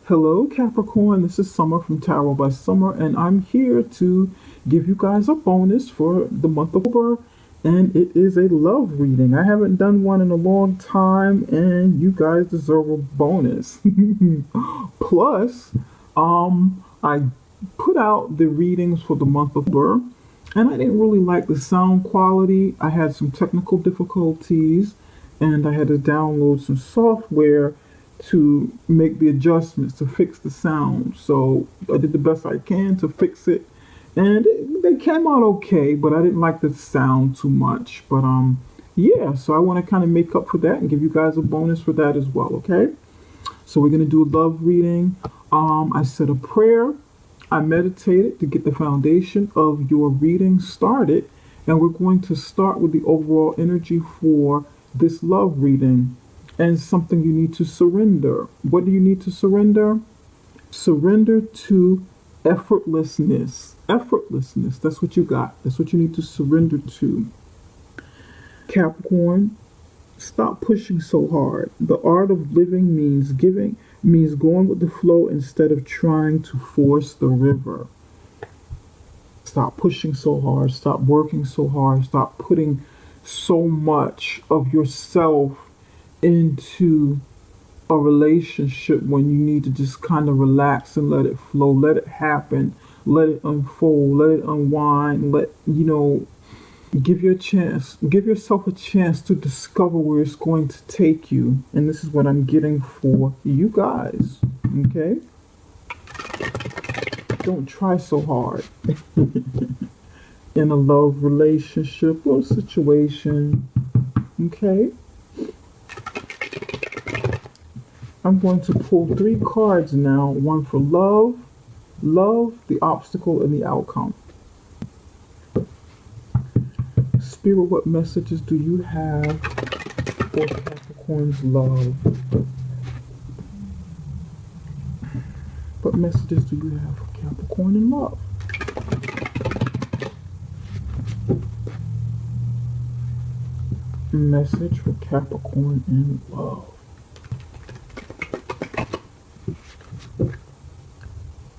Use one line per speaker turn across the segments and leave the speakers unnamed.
Hello, Capricorn. This is Summer from Tarot by Summer, and I'm here to give you guys a bonus for the month of October. And it is a love reading. I haven't done one in a long time, and you guys deserve a bonus. Plus, I put out the readings for the month of October, and I didn't really like the sound quality. I had some technical difficulties, and I had to download some software to make the adjustments to fix the sound. So I did the best I can to fix it, and they came out okay. But I didn't like the sound too much. But yeah. So I want to kind of make up for that and give you guys a bonus for that as well. Okay. So we're gonna do a love reading. I said a prayer. I meditated to get the foundation of your reading started, and we're going to start with the overall energy for this love reading and something you need to surrender. What do you need to surrender? Surrender to effortlessness. Effortlessness. That's what you got. That's what you need to surrender to. Capricorn, stop pushing so hard. The art of living means going with the flow instead of trying to force the river. Stop pushing so hard. Stop working so hard. Stop putting so much of yourself into a relationship when you need to just kind of relax and let it flow, let it happen, let it unfold, let it unwind, give yourself a chance to discover where it's going to take you. And this is what I'm getting for you guys. Okay? Don't try so hard in a love relationship or situation. Okay? I'm going to pull 3 cards now. One for love, the obstacle, and the outcome. Spirit, what messages do you have for Capricorn's love? What messages do you have for Capricorn in love? Message for Capricorn in love.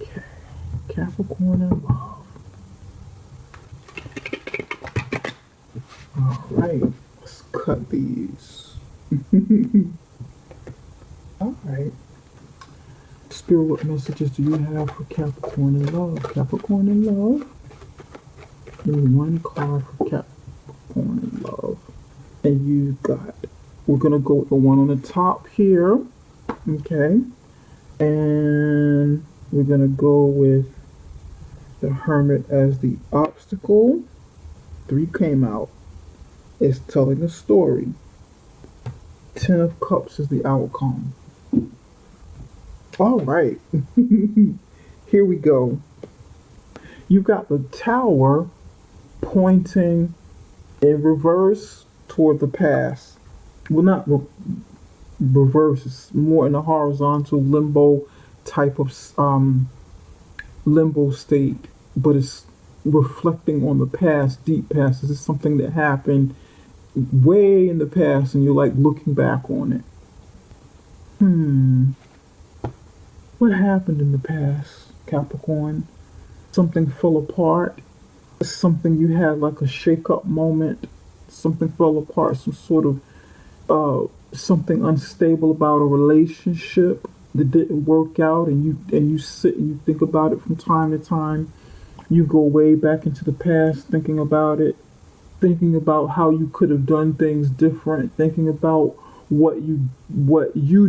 Okay, Capricorn in love. All right, let's cut these. All right. Spirit, what messages do you have for Capricorn in love? Capricorn in love. Give me 1 card for Capricorn in love. And we're going to go with the one on the top here. Okay. And we're going to go with the Hermit as the obstacle. 3 came out. It's telling a story. 10 of Cups is the outcome. All right. Here we go. You've got the Tower pointing in reverse toward the past. Well, not reverse. It's more in a horizontal limbo type of limbo state, but it's reflecting on the past, deep past. This is something that happened way in the past, and you're like looking back on it. What happened in the past, Capricorn? Something fell apart. Something you had like a shake-up moment. Something fell apart. Some sort of something unstable about a relationship that didn't work out, and you sit and you think about it from time to time. You go way back into the past, thinking about it, thinking about how you could have done things different, thinking about what you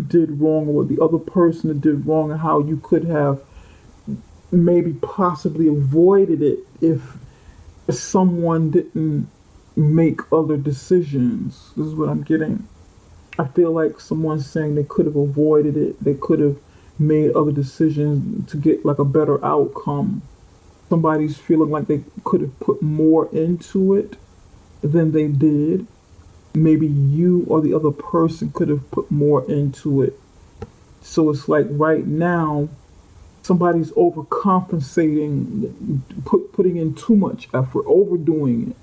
did wrong or what the other person did wrong, and how you could have maybe possibly avoided it if someone didn't make other decisions. This is what I'm getting. I feel like someone's saying they could have avoided it. They could have made other decisions to get like a better outcome. Somebody's feeling like they could have put more into it than they did. Maybe you or the other person could have put more into it. So it's like right now, somebody's overcompensating, putting in too much effort, overdoing it.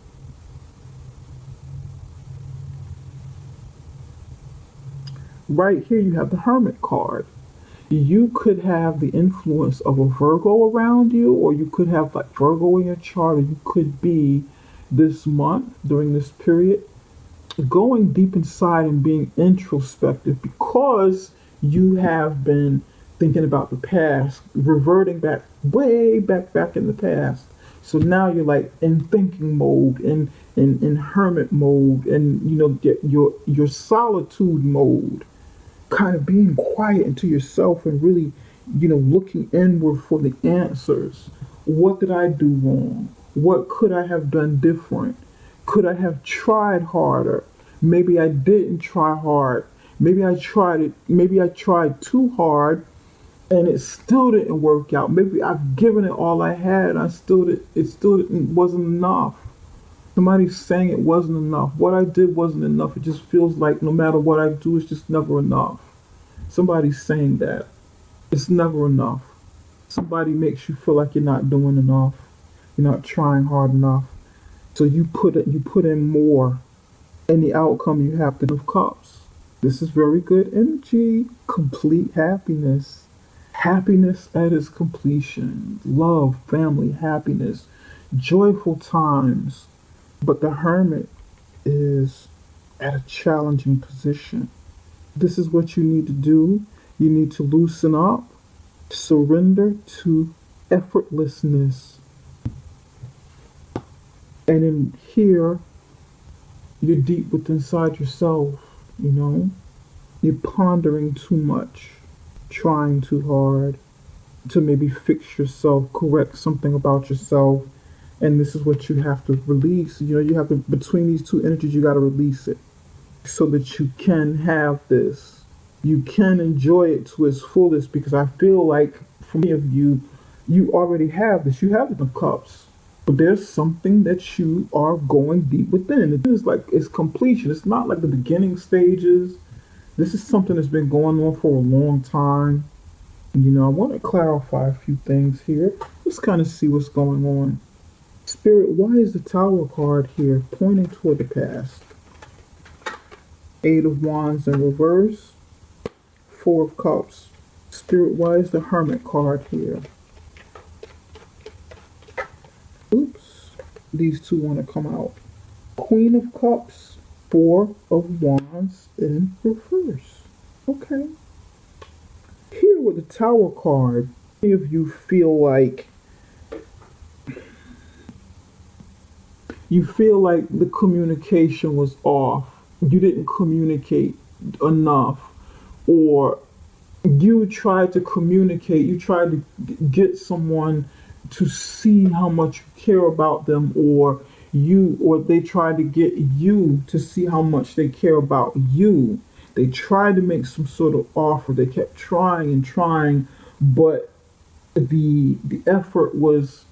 Right here you have the Hermit card. You could have the influence of a Virgo around you, or you could have like Virgo in your chart, or you could be this month during this period going deep inside and being introspective because you have been thinking about the past, reverting back way back in the past. So now you're like in thinking mode, in hermit mode, and get your solitude mode, kind of being quiet into yourself and really, looking inward for the answers. What did I do wrong? What could I have done different? Could I have tried harder? Maybe I didn't try hard. Maybe I tried too hard and it still didn't work out. Maybe I've given it all I had. It still wasn't enough. Somebody's saying it wasn't enough. What I did wasn't enough. It just feels like no matter what I do, it's just never enough. Somebody's saying that. It's never enough. Somebody makes you feel like you're not doing enough. You're not trying hard enough. So you put in more, and the outcome you have the of cups. This is very good energy. Complete happiness. Happiness at its completion. Love, family, happiness, joyful times. But the hermit is at a challenging position. This is what you need to do. You need to loosen up, surrender to effortlessness. And in here, you're deep within inside yourself. You're pondering too much, trying too hard to maybe fix yourself, correct something about yourself. And this is what you have to release. You have to, between these two energies, you got to release it so that you can have this. You can enjoy it to its fullest because I feel like for many of you, you already have this. You have the cups. But there's something that you are going deep within. It is like it's completion. It's not like the beginning stages. This is something that's been going on for a long time. I want to clarify a few things here. Let's kind of see what's going on. Spirit, why is the Tower card here pointing toward the past? Eight of Wands in reverse. Four of Cups. Spirit, why is the Hermit card here? Oops. These two want to come out. Queen of Cups. Four of Wands in reverse. Okay. Here with the Tower card, many of you feel like the communication was off. You didn't communicate enough, or you tried to communicate. You tried to get someone to see how much you care about them, or they tried to get you to see how much they care about you. They tried to make some sort of offer. They kept trying and trying, but the effort is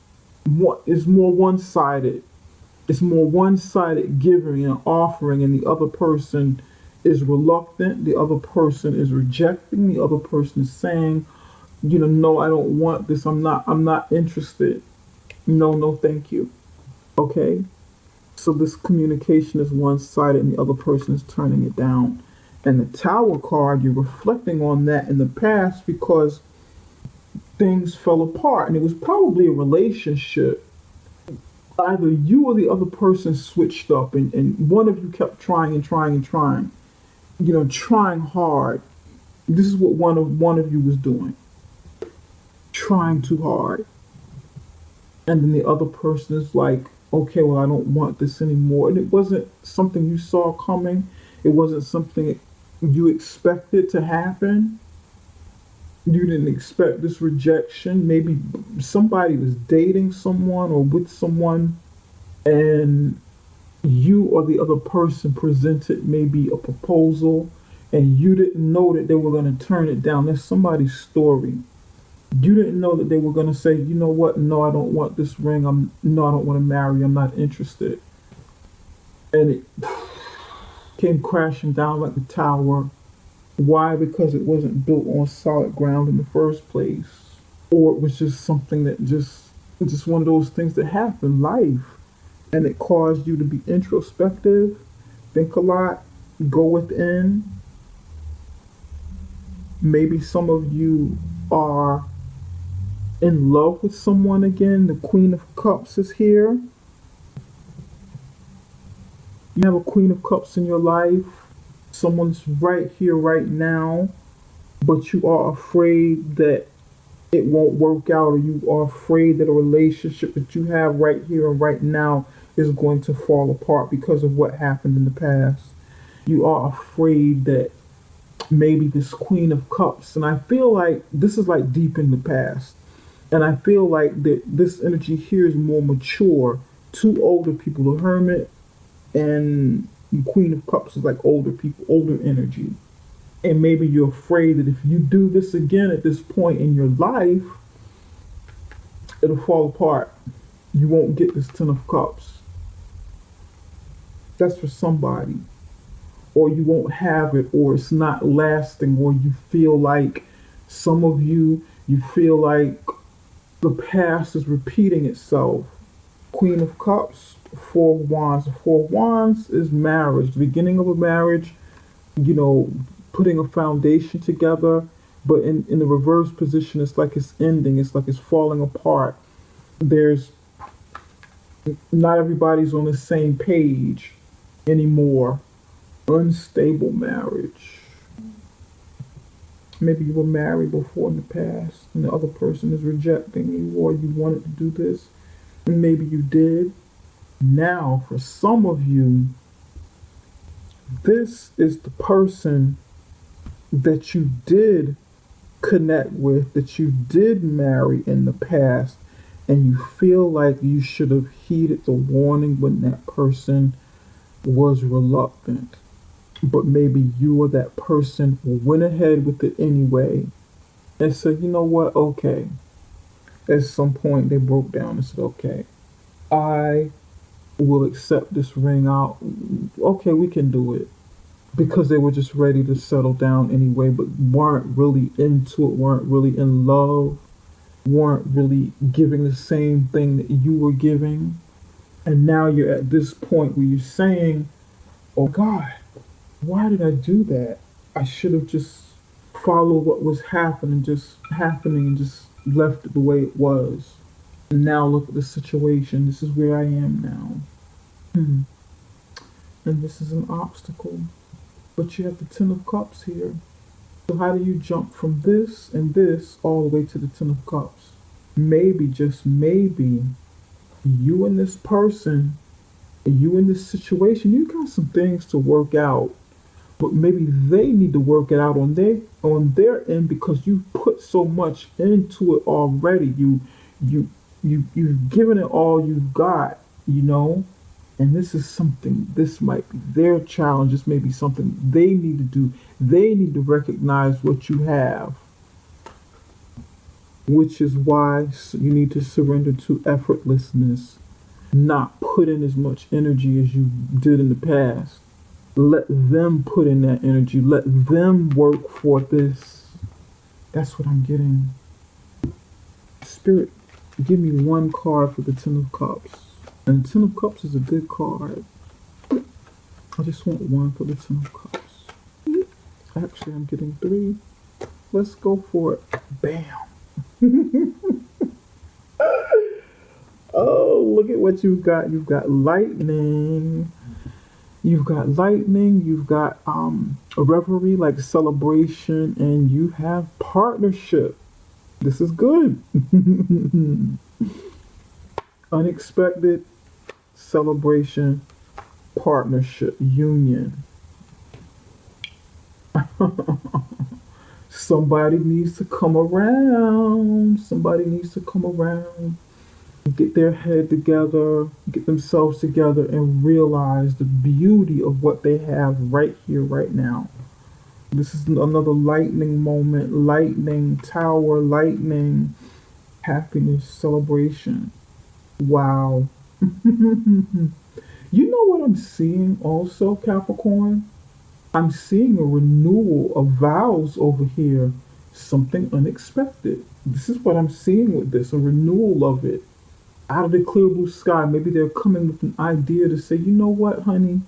more one-sided. It's more one-sided giving and offering, and the other person is reluctant. The other person is rejecting. The other person is saying, no, I don't want this. I'm not interested. No, thank you. Okay? So this communication is one-sided and the other person is turning it down. And the Tower card, you're reflecting on that in the past because things fell apart. And it was probably a relationship. Either you or the other person switched up and one of you kept trying and trying and trying. Trying hard. This is what one of you was doing. Trying too hard. And then the other person is like, okay, well, I don't want this anymore. And it wasn't something you saw coming. It wasn't something you expected to happen. You didn't expect this rejection. Maybe somebody was dating someone or with someone, and you or the other person presented maybe a proposal, and you didn't know that they were going to turn it down. That's somebody's story. You didn't know that they were going to say, you know what? No, I don't want this ring. I don't want to marry. I'm not interested. And it came crashing down like the tower. Why? Because it wasn't built on solid ground in the first place. Or it was just something that just one of those things that happen, life. And it caused you to be introspective, think a lot, go within. Maybe some of you are in love with someone again. The Queen of Cups is here. You have a Queen of Cups in your life. Someone's right here, right now, but you are afraid that it won't work out, or you are afraid that a relationship that you have right here and right now is going to fall apart because of what happened in the past. You are afraid that maybe this Queen of Cups, and I feel like this is like deep in the past, and I feel like that this energy here is more mature. Two older people, the Hermit and the Queen of Cups is like older people, older energy. And maybe you're afraid that if you do this again at this point in your life, it'll fall apart. You won't get this Ten of Cups. That's for somebody. Or you won't have it, or it's not lasting, or you feel like, some of you, you feel like the past is repeating itself. Queen of Cups, Four of Wands. The Four of Wands is marriage, the beginning of a marriage, you know, putting a foundation together. But in the reverse position, it's like it's ending, it's like it's falling apart. There's not everybody's on the same page anymore. Unstable marriage. Maybe you were married before in the past and the other person is rejecting you, or you wanted to do this and maybe you did. Now, for some of you, this is the person that you did connect with, that you did marry in the past, and you feel like you should have heeded the warning when that person was reluctant. But maybe you or that person went ahead with it anyway and said, you know what, okay. At some point they broke down and said, okay, I will accept this ring out. Okay, we can do it. Because they were just ready to settle down anyway, but weren't really into it, weren't really in love, weren't really giving the same thing that you were giving. And now you're at this point where you're saying, oh God, why did I do that? I should have just followed what was happening and just left it the way it was. And now look at the situation. This is where I am now. And this is an obstacle. But you have the Ten of Cups here. So how do you jump from this and this all the way to the Ten of Cups? Maybe, just maybe, you and this person, you in this situation, you got some things to work out. But maybe they need to work it out on their end, because you put so much into it already. You've given it all you've got, you know. And this might be their challenge. This may be something they need to do. They need to recognize what you have, which is why you need to surrender to effortlessness, not put in as much energy as you did in the past. Let them put in that energy. Let them work for this. That's what I'm getting. Spirit, give me one card for the Ten of Cups. And the Ten of Cups is a good card. I just want one for the Ten of Cups. Actually, I'm getting three. Let's go for it. Bam. Oh, look at what you've got. You've got lightning. You've got lightning. You've got a reverie, like celebration, and you have partnership. This is good. Unexpected, celebration, partnership, union. Somebody needs to come around. Somebody needs to come around, get their head together, get themselves together, and realize the beauty of what they have right here, right now. This is another lightning moment, lightning tower, lightning, happiness, celebration. Wow. You know what I'm seeing also, Capricorn? I'm seeing a renewal of vows over here. Something unexpected. This is what I'm seeing with this, a renewal of it. Out of the clear blue sky, maybe they're coming with an idea to say, you know what, honey?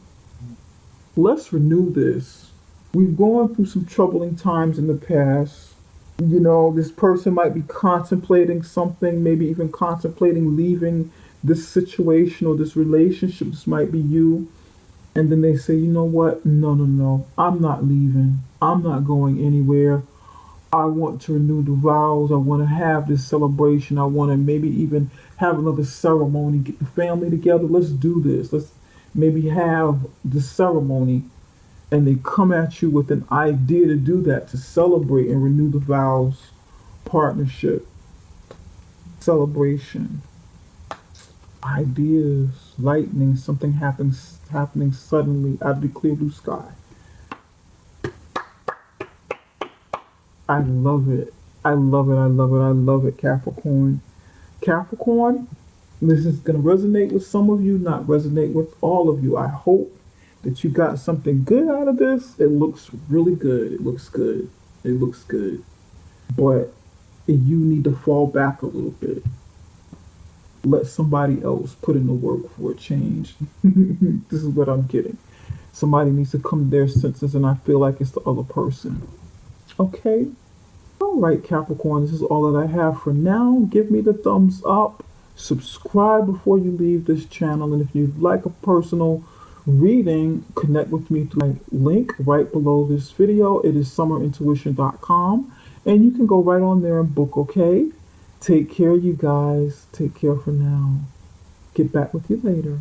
Let's renew this. We've gone through some troubling times in the past. You know, this person might be contemplating something, maybe even contemplating leaving this situation or this relationship. This might be you. And then they say, you know what? No, no, no. I'm not leaving. I'm not going anywhere. I want to renew the vows. I want to have this celebration. I want to maybe even have another ceremony, get the family together. Let's do this. Let's maybe have the ceremony. And they come at you with an idea to do that, to celebrate and renew the vows, partnership, celebration, ideas, lightning, something happens happening suddenly out of the clear blue sky. I love it. I love it. I love it. I love it, Capricorn. Capricorn, this is going to resonate with some of you, not resonate with all of you. I hope that you got something good out of this. It looks really good. It looks good. It looks good. But you need to fall back a little bit. Let somebody else put in the work for a change. This is what I'm getting. Somebody needs to come to their senses, and I feel like it's the other person. Okay? All right, Capricorn, this is all that I have for now. Give me the thumbs up. Subscribe before you leave this channel. And if you'd like a personal reading, connect with me through my link right below this video. It is summerintuition.com. And you can go right on there and book, okay? Take care, you guys. Take care for now. Get back with you later.